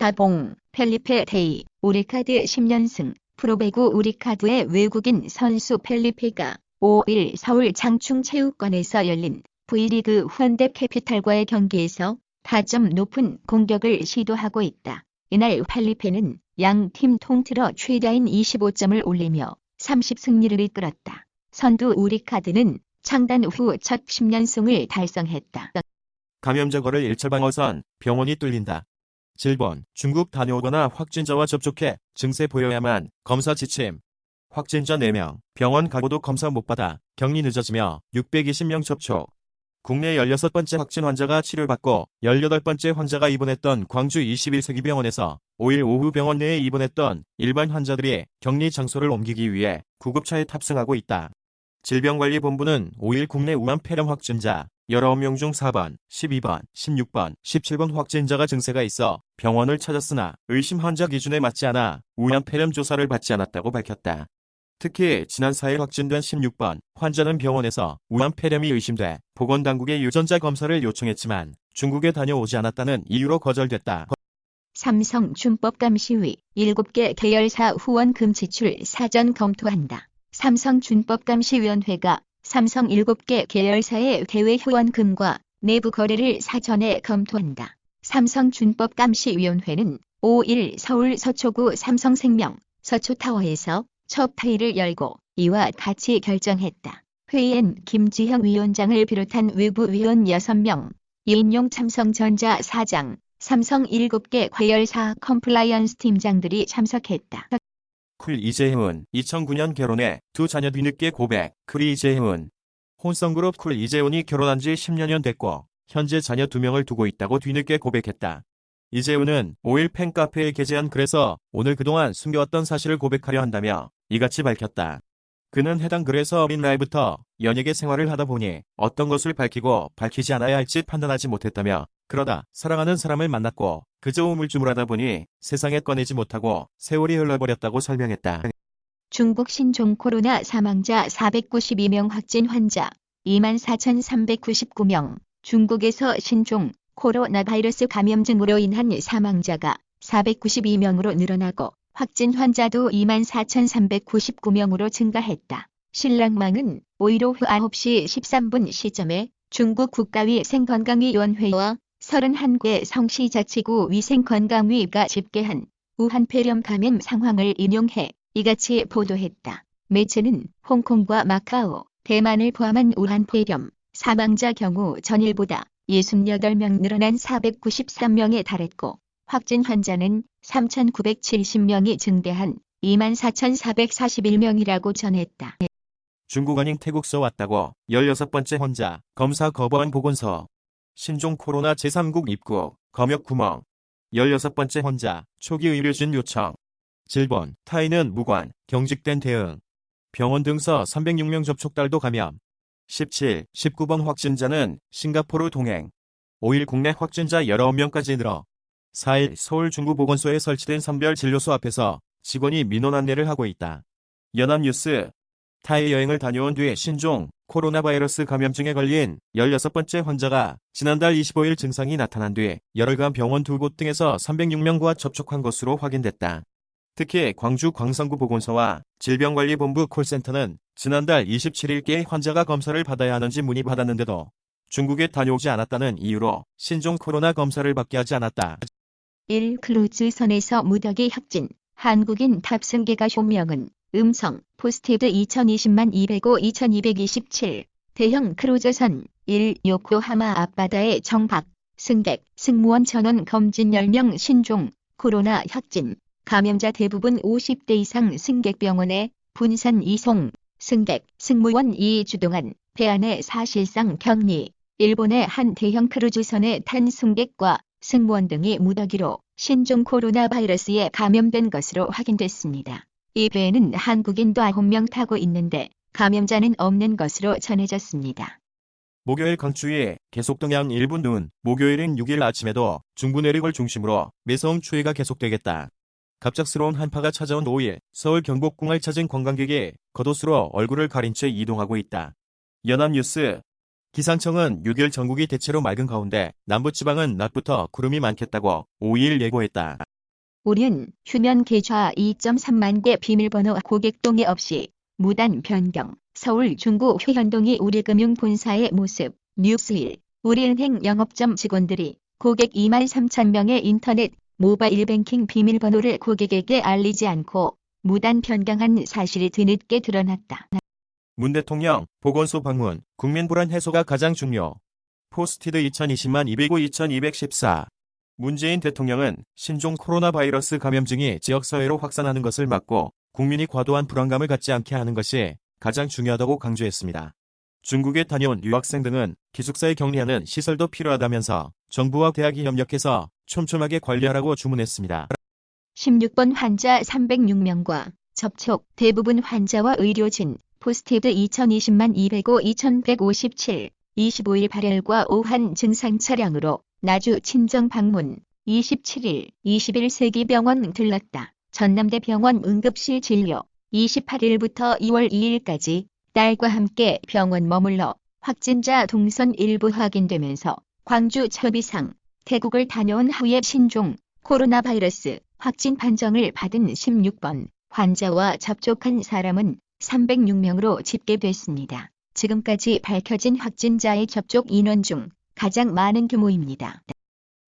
다봉, 펠리페 데이, 우리카드 10연승, 프로배구 우리카드의 외국인 선수 펠리페가 5일 서울 장충체육관에서 열린 V리그 현대캐피탈과의 경기에서 타점 높은 공격을 시도하고 있다. 이날 펠리페는 양 팀 통틀어 최다인 25점을 올리며 30승리를 이끌었다. 선두 우리카드는 창단 후 첫 10연승을 달성했다. 감염자거를 일처방어선 병원이 뚫린다. 질본, 중국 다녀오거나 확진자와 접촉해 증세 보여야만 검사 지침. 확진자 4명, 병원 가고도 검사 못 받아 격리 늦어지며 620명 접촉. 국내 16번째 확진 환자가 치료받고 18번째 환자가 입원했던 광주 21세기 병원에서 5일 오후 병원 내에 입원했던 일반 환자들이 격리 장소를 옮기기 위해 구급차에 탑승하고 있다. 질병관리본부는 5일 국내 우한폐렴 확진자 19명 중 4번, 12번, 16번, 17번 확진자가 증세가 있어 병원을 찾았으나 의심 환자 기준에 맞지 않아 우한폐렴 조사를 받지 않았다고 밝혔다. 특히 지난 4일 확진된 16번 환자는 병원에서 우한폐렴이 의심돼 보건당국에 유전자 검사를 요청했지만 중국에 다녀오지 않았다는 이유로 거절됐다. 삼성 준법감시위 7개 계열사 후원 금지 출 사전 검토한다. 삼성 준법감시위원회가 삼성 7개 계열사의 대외 후원금과 내부 거래를 사전에 검토한다. 삼성 준법감시위원회는 5일 서울 서초구 삼성생명 서초타워에서 첫 회의를 열고 이와 같이 결정했다. 회의엔 김지형 위원장을 비롯한 외부 위원 6명, 이인용 삼성전자 사장, 삼성 7개 계열사 컴플라이언스 팀장들이 참석했다. 쿨 이재훈 2009년 결혼해 두 자녀 뒤늦게 고백. 쿨 이재훈 혼성그룹 쿨 이재훈이 결혼한 지 10여년 됐고 현재 자녀 2명을 두고 있다고 뒤늦게 고백했다. 이재훈은 5일 팬카페에 게재한 글에서 오늘 그동안 숨겨왔던 사실을 고백하려 한다며 이같이 밝혔다. 그는 해당 글에서 어린 나이부터 연예계 생활을 하다 보니 어떤 것을 밝히고 밝히지 않아야 할지 판단하지 못했다며 그러다 사랑하는 사람을 만났고 그저 우물쭈물하다 보니 세상에 꺼내지 못하고 세월이 흘러버렸다고 설명했다. 중국 신종 코로나 사망자 492명 확진 환자 24,399명 중국에서 신종 코로나 바이러스 감염증으로 인한 사망자가 492명으로 늘어나고 확진 환자도 24,399명으로 증가했다. 신랑망은 5일 오후 9시 13분 시점에 중국 국가위생건강위원회와 31개 성시자치구 위생건강위가 집계한 우한폐렴 감염 상황을 인용해 이같이 보도했다. 매체는 홍콩과 마카오, 대만을 포함한 우한폐렴 사망자 경우 전일보다 68명 늘어난 493명에 달했고 확진 환자는 3,970명이 증대한 24,441명이라고 전했다. 중국 아닌 태국서 왔다고 16번째 환자 검사 거부한 보건소. 신종 코로나 제3국 입국 검역 구멍. 16번째 환자 초기 의료진 요청. 질본 타이는 무관 경직된 대응. 병원 등서 306명 접촉달도 감염. 17, 19번 확진자는 싱가포르 동행. 5일 국내 확진자 19명까지 늘어 4일 서울 중구보건소에 설치된 선별진료소 앞에서 직원이 민원 안내를 하고 있다. 연합뉴스 타이 여행을 다녀온 뒤 신종 코로나 바이러스 감염증에 걸린 16번째 환자가 지난달 25일 증상이 나타난 뒤 열흘간 병원 2곳 등에서 306명과 접촉한 것으로 확인됐다. 특히 광주 광성구 보건소와 질병관리본부 콜센터는 지난달 27일께 환자가 검사를 받아야 하는지 문의받았는데도 중국에 다녀오지 않았다는 이유로 신종 코로나 검사를 받게 하지 않았다. 1. 크루즈선에서 무더기 확진, 한국인 탑승객가 효명은 음성, 포스티브 2020만 205 2227, 대형 크루즈선 1. 요코하마 앞바다의 정박, 승객, 승무원 전원 검진 10명 신종, 코로나 확진, 감염자 대부분 50대 이상 승객병원에 분산 이송, 승객, 승무원 2주 동안 배 안에 사실상 격리, 일본의 한 대형 크루즈선에 탄 승객과 승무원 등이 무더기로 신종 코로나 바이러스에 감염된 것으로 확인됐습니다. 이 배에는 한국인도 9명 타고 있는데 감염자는 없는 것으로 전해졌습니다. 목요일 강추위 계속 동양 일부 눈. 목요일인 6일 아침에도 중부 내륙을 중심으로 매서운 추위가 계속되겠다. 갑작스러운 한파가 찾아온 5일 서울 경복궁을 찾은 관광객이 겉옷으로 얼굴을 가린 채 이동하고 있다. 연합뉴스 기상청은 6일 전국이 대체로 맑은 가운데 남부지방은 낮부터 구름이 많겠다고 5일 예고했다. 오륜, 휴면 계좌 2.3만 개 비밀번호 고객 동의 없이 무단 변경. 서울 중구 회현동이 우리금융본사의 모습. 뉴스1. 우리은행 영업점 직원들이 고객 2만 3천 명의 인터넷, 모바일 뱅킹 비밀번호를 고객에게 알리지 않고 무단 변경한 사실이 뒤늦게 드러났다. 문 대통령, 보건소 방문, 국민 불안 해소가 가장 중요. 포스티드 2020만 205-2214. 문재인 대통령은 신종 코로나 바이러스 감염증이 지역사회로 확산하는 것을 막고 국민이 과도한 불안감을 갖지 않게 하는 것이 가장 중요하다고 강조했습니다. 중국에 다녀온 유학생 등은 기숙사에 격리하는 시설도 필요하다면서 정부와 대학이 협력해서 촘촘하게 관리하라고 주문했습니다. 16번 환자 306명과 접촉, 대부분 환자와 의료진, 포스티드 2020만 205-2157, 25일 발열과 오한 증상 차량으로 나주 친정 방문, 27일, 20일 세기병원 들렀다. 전남대병원 응급실 진료, 28일부터 2월 2일까지 딸과 함께 병원 머물러 확진자 동선 일부 확인되면서 광주 처비상, 태국을 다녀온 후에 신종 코로나 바이러스 확진 판정을 받은 16번 환자와 접촉한 사람은 306명으로 집계됐습니다. 지금까지 밝혀진 확진자의 접촉 인원 중 가장 많은 규모입니다.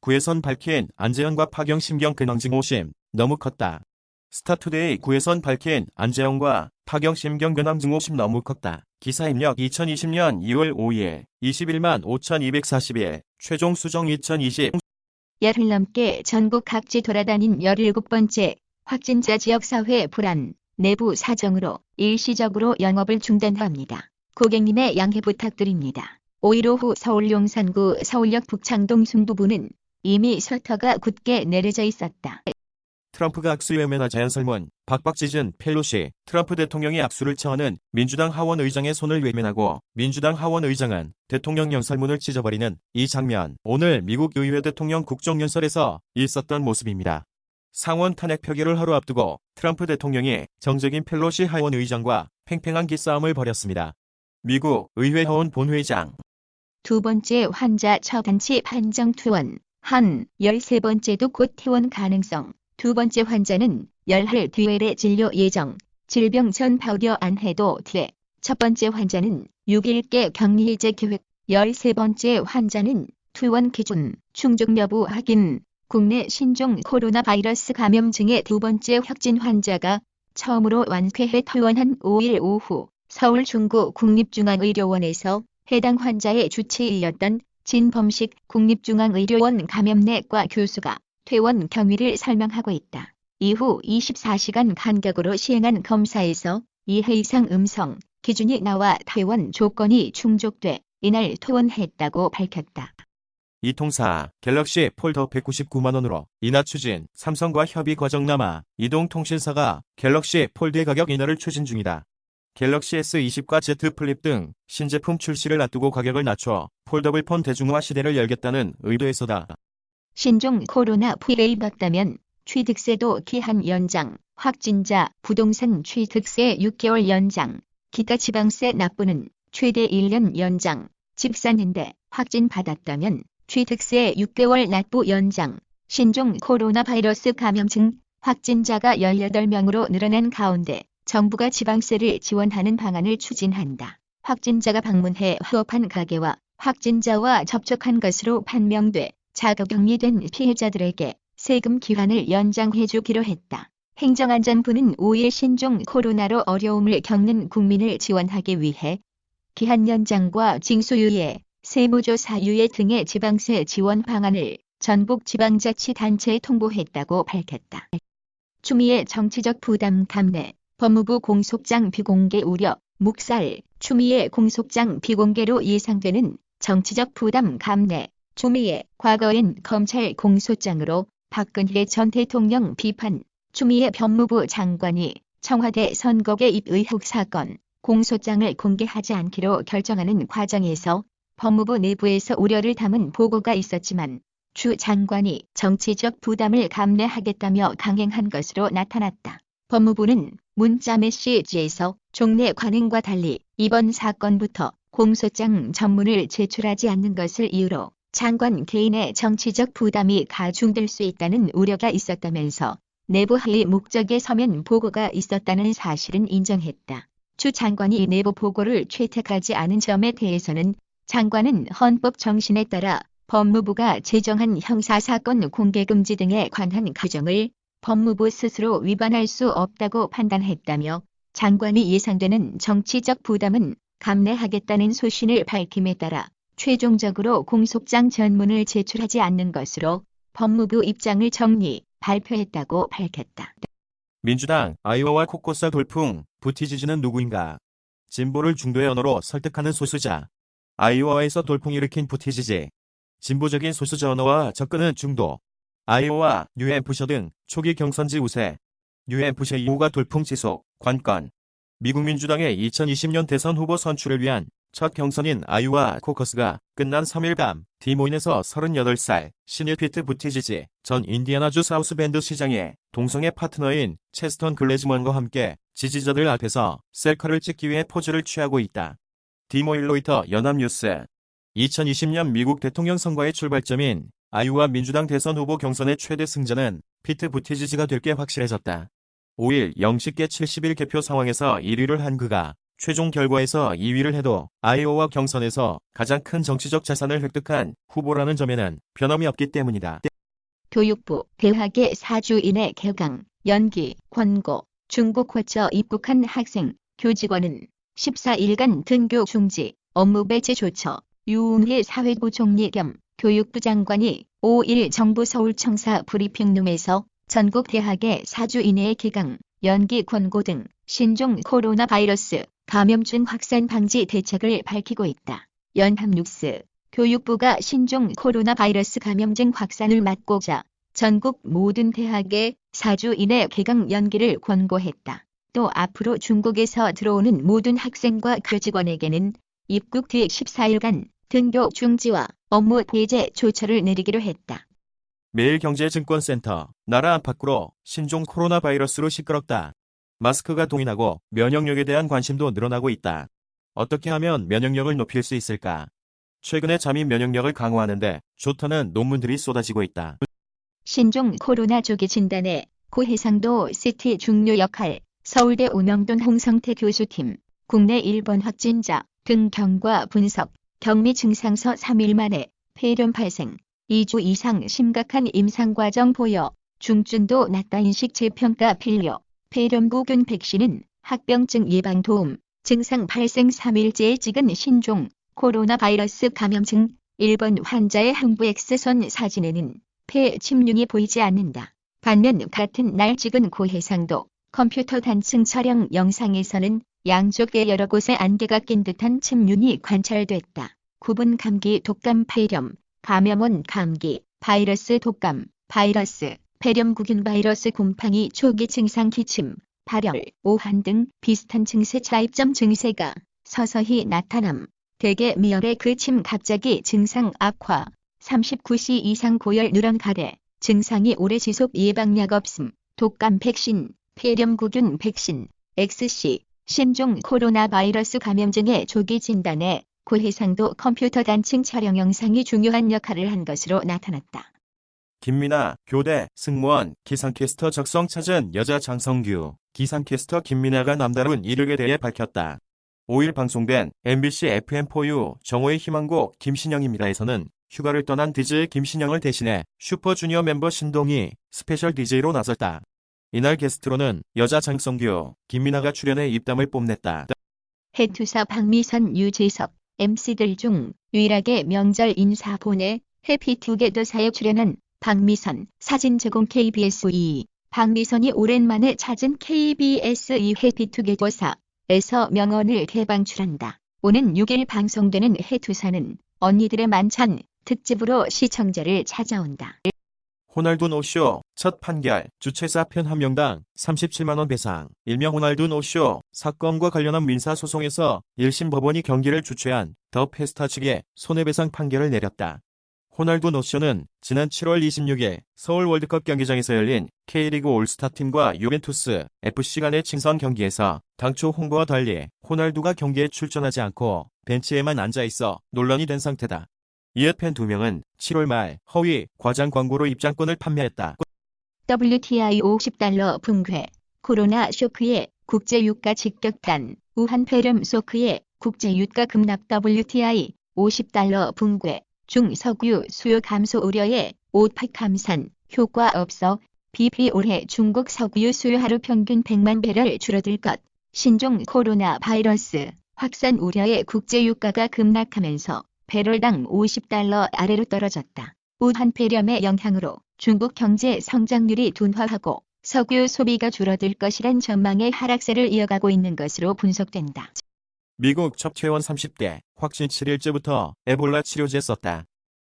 구혜선 밝힌 안재현과 파경 심경 근황증 오심, 너무 컸다. 스타투데이 구혜선 밝힌 안재현과 파경 심경 근황증 오심 너무 컸다. 기사 입력 2020년 2월 5일 21만 5,241, 최종 수정 2020. 열흘 넘게 전국 각지 돌아다닌 17번째 확진자 지역사회 불안, 내부 사정으로 일시적으로 영업을 중단합니다. 고객님의 양해 부탁드립니다. 5일 오후 서울 용산구 서울역 북창동 순부부는 이미 셔터가 굳게 내려져 있었다. 트럼프가 악수에 매나 자연설문, 박박지진 펠로시, 트럼프 대통령이 악수를 청하는 민주당 하원 의장의 손을 외면하고 민주당 하원 의장은 대통령 연설문을 찢어버리는 이 장면, 오늘 미국 의회 대통령 국정연설에서 있었던 모습입니다. 상원 탄핵 표결을 하루 앞두고 트럼프 대통령이 정적인 펠로시 하원 의장과 팽팽한 기싸움을 벌였습니다. 미국 의회 하원 본회의장. 두 번째 환자 처단치 판정 퇴원, 한 13번째도 곧 퇴원 가능성. 두 번째 환자는 열흘 뒤에 진료 예정, 질병 전파 우려 안 해도 퇴. 첫 번째 환자는 6일께 격리 해제 계획, 13번째 환자는 퇴원 기준, 충족 여부 확인. 국내 신종 코로나 바이러스 감염증의 두 번째 확진 환자가 처음으로 완쾌해 퇴원한 5일 오후 서울 중구 국립중앙의료원에서 해당 환자의 주치의였던 진범식 국립중앙의료원 감염내과 교수가 퇴원 경위를 설명하고 있다. 이후 24시간 간격으로 시행한 검사에서 2회 이상 음성 기준이 나와 퇴원 조건이 충족돼 이날 퇴원했다고 밝혔다. 이 통사, 갤럭시 폴더 199만원으로 인하 추진, 삼성과 협의 과정 남아 이동통신사가 갤럭시 폴드의 가격 인하를 추진 중이다. 갤럭시 S20과 Z 플립 등 신제품 출시를 앞두고 가격을 낮춰 폴더블 폰 대중화 시대를 열겠다는 의도에서다. 신종 코로나 피해를 받다면 취득세도 기한 연장, 확진자 부동산 취득세 6개월 연장, 기타 지방세 납부는 최대 1년 연장, 집 사는데 확진 받았다면 취득세 6개월 납부 연장. 신종 코로나 바이러스 감염증 확진자가 18명으로 늘어난 가운데 정부가 지방세를 지원하는 방안을 추진한다. 확진자가 방문해 휴업한 가게와 확진자와 접촉한 것으로 판명돼 자가격리된 피해자들에게 세금 기한을 연장해주기로 했다. 행정안전부는 5일 신종 코로나로 어려움을 겪는 국민을 지원하기 위해 기한 연장과 징수유예, 세무조사 유예 등의 지방세 지원 방안을 전국 지방자치단체에 통보했다고 밝혔다. 추미애 정치적 부담 감내, 법무부 공소장 비공개 우려, 묵살, 추미애 공소장 비공개로 예상되는 정치적 부담 감내, 추미애, 과거엔 검찰 공소장으로 박근혜 전 대통령 비판, 추미애 법무부 장관이 청와대 선거 개입 의혹 사건, 공소장을 공개하지 않기로 결정하는 과정에서 법무부 내부에서 우려를 담은 보고가 있었지만 추 장관이 정치적 부담을 감내하겠다며 강행한 것으로 나타났다. 법무부는 문자 메시지에서 종래 관행과 달리 이번 사건부터 공소장 전문을 제출하지 않는 것을 이유로 장관 개인의 정치적 부담이 가중될 수 있다는 우려가 있었다면서 내부 하위 목적의 서면 보고가 있었다는 사실은 인정했다. 추 장관이 내부 보고를 채택하지 않은 점에 대해서는 장관은 헌법 정신에 따라 법무부가 제정한 형사사건 공개금지 등에 관한 규정을 법무부 스스로 위반할 수 없다고 판단했다며 장관이 예상되는 정치적 부담은 감내하겠다는 소신을 밝힘에 따라 최종적으로 공소장 전문을 제출하지 않는 것으로 법무부 입장을 정리, 발표했다고 밝혔다. 민주당 아이오와 코코사 돌풍 부티지지는 누구인가? 진보를 중도의 언어로 설득하는 소수자. 아이오와에서 돌풍 일으킨 부티지지. 진보적인 소수자 언어와 접근은 중도. 아이오와 뉴햄프셔 등 초기 경선지 우세. 뉴햄프셔 이후가 돌풍 지속, 관건. 미국 민주당의 2020년 대선 후보 선출을 위한 첫 경선인 아이오와 코커스가 끝난 3일 밤 디모인에서 38살 신일 피트 부티지지 전 인디애나주 사우스밴드 시장의 동성애 파트너인 체스턴 글래즈먼과 함께 지지자들 앞에서 셀카를 찍기 위해 포즈를 취하고 있다. 디모인 로이터 연합뉴스 2020년 미국 대통령 선거의 출발점인 아이오와 민주당 대선 후보 경선의 최대 승자는 피트 부티지지가 될 게 확실해졌다. 5일 0시께 70일 개표 상황에서 1위를 한 그가 최종 결과에서 2위를 해도 아이오와 경선에서 가장 큰 정치적 자산을 획득한 후보라는 점에는 변함이 없기 때문이다. 교육부 대학의 4주 이내 개강, 연기, 권고, 중고 거쳐 입국한 학생, 교직원은 14일간 등교 중지, 업무 배제 조처, 유은혜 사회부총리 겸 교육부 장관이 5일 정부 서울청사 브리핑룸에서 전국 대학의 4주 이내의 개강, 연기 권고 등 신종 코로나 바이러스 감염증 확산 방지 대책을 밝히고 있다. 연합뉴스 교육부가 신종 코로나 바이러스 감염증 확산을 막고자 전국 모든 대학에 4주 이내 개강 연기를 권고했다. 또 앞으로 중국에서 들어오는 모든 학생과 교직원에게는 입국 뒤 14일간 등교 중지와 업무 배제 조처를 내리기로 했다. 매일경제증권센터 나라 안팎으로 신종 코로나 바이러스로 시끄럽다. 마스크가 동인하고 면역력에 대한 관심도 늘어나고 있다. 어떻게 하면 면역력을 높일 수 있을까? 최근에 잠입 면역력을 강화하는데 좋다는 논문들이 쏟아지고 있다. 신종 코로나 조기 진단에 고해상도 CT 중요 역할, 서울대 오명돈 홍성태 교수팀, 국내 1번 확진자 등 경과 분석, 격리 증상서 3일 만에 폐렴 발생, 2주 이상 심각한 임상 과정 보여, 중증도 낮다 인식 재평가 필요, 폐렴구균 백신은 합병증 예방 도움, 증상 발생 3일째에 찍은 신종 코로나 바이러스 감염증, 1번 환자의 항부 X선 사진에는 폐 침륜이 보이지 않는다. 반면 같은 날 찍은 고해상도 컴퓨터 단층 촬영 영상에서는 양쪽에 여러 곳에 안개가 낀 듯한 침륜이 관찰됐다. 구분 감기 독감 폐렴, 감염원 감기, 바이러스 독감, 바이러스, 폐렴구균 바이러스 곰팡이 초기 증상 기침, 발열, 오한 등 비슷한 증세 차입점 증세가 서서히 나타남. 대개 미열의 그침 갑자기 증상 악화, 39시 이상 고열 누런 가래, 증상이 오래 지속 예방약 없음, 독감 백신, 폐렴구균 백신, XC, 신종 코로나 바이러스 감염증의 조기 진단에 고해상도 컴퓨터 단층 촬영 영상이 중요한 역할을 한 것으로 나타났다. 김민아, 교대, 승무원, 기상캐스터 적성 찾은 여자 장성규, 기상캐스터 김민아가 남다른 이력에 대해 밝혔다. 5일 방송된 MBC FM4U 정오의 희망곡 김신영입니다에서는 휴가를 떠난 DJ 김신영을 대신해 슈퍼주니어 멤버 신동이 스페셜 DJ로 나섰다. 이날 게스트로는 여자 장성규, 김민아가 출연해 입담을 뽐냈다. 해투사 박미선 유재석 MC들 중 유일하게 명절 인사 보내 해피투게더사에 출연한 박미선 사진 제공 KBS2 박미선이 오랜만에 찾은 KBS2 해피투게더사에서 명언을 개방출한다. 오는 6일 방송되는 해투사는 언니들의 만찬 특집으로 시청자를 찾아온다. 호날두 노쇼 첫 판결 주최사 편 1명당 37만원 배상. 일명 호날두 노쇼 사건과 관련한 민사소송에서 1심 법원이 경기를 주최한 더 페스타 측에 손해배상 판결을 내렸다. 호날두 노쇼는 지난 7월 26일 서울 월드컵 경기장에서 열린 K리그 올스타팀과 유벤투스 FC 간의 친선 경기에서 당초 홍보와 달리 호날두가 경기에 출전하지 않고 벤치에만 앉아있어 논란이 된 상태다. 이에 팬 2명은 7월 말 허위, 과장 광고로 입장권을 판매했다. WTI 50달러 붕괴, 코로나 쇼크에 국제유가 직격탄, 우한 폐렴 쇼크에 국제유가 급락 WTI 50달러 붕괴, 중석유 수요 감소 우려에 오펙 감산, 효과 없어 BP 올해 중국 석유 수요 하루 평균 100만 배럴 줄어들 것, 신종 코로나 바이러스 확산 우려에 국제유가가 급락하면서 배럴당 50달러 아래로 떨어졌다. 우한 폐렴의 영향으로 중국 경제 성장률이 둔화하고 석유 소비가 줄어들 것이란 전망의 하락세를 이어가고 있는 것으로 분석된다. 미국 첩채원 30대 확진 7일째부터 에볼라 치료제 썼다.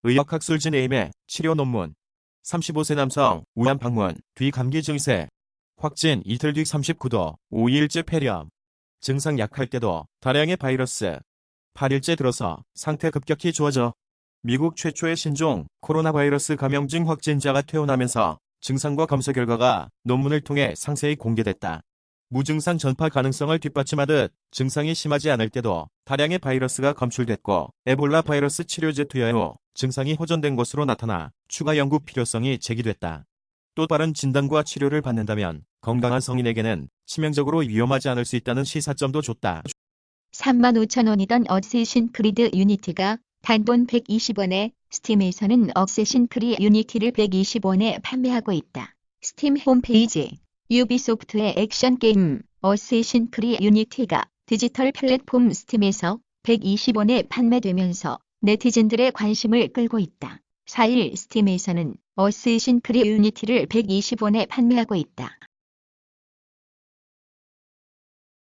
의학학술 네임의 치료 논문. 35세 남성 우한 방문 뒤 감기 증세. 확진 이틀 뒤 39도 5일째 폐렴. 증상 약할 때도 다량의 바이러스. 8일째 들어서 상태 급격히 좋아져. 미국 최초의 신종 코로나 바이러스 감염증 확진자가 퇴원하면서 증상과 검사 결과가 논문을 통해 상세히 공개됐다. 무증상 전파 가능성을 뒷받침하듯 증상이 심하지 않을 때도 다량의 바이러스가 검출됐고 에볼라 바이러스 치료제 투여 후 증상이 호전된 것으로 나타나 추가 연구 필요성이 제기됐다. 또 빠른 진단과 치료를 받는다면 건강한 성인에게는 치명적으로 위험하지 않을 수 있다는 시사점도 줬다. 35,000원이던 어쌔신 크리드 유니티가 단돈 120원에 스팀에서는 어쌔신 크리드 유니티를 120원에 판매하고 있다. 스팀 홈페이지 유비소프트의 액션 게임 어쌔신 크리드 유니티가 디지털 플랫폼 스팀에서 120원에 판매되면서 네티즌들의 관심을 끌고 있다. 4일 스팀에서는 어쌔신 크리드 유니티를 120원에 판매하고 있다.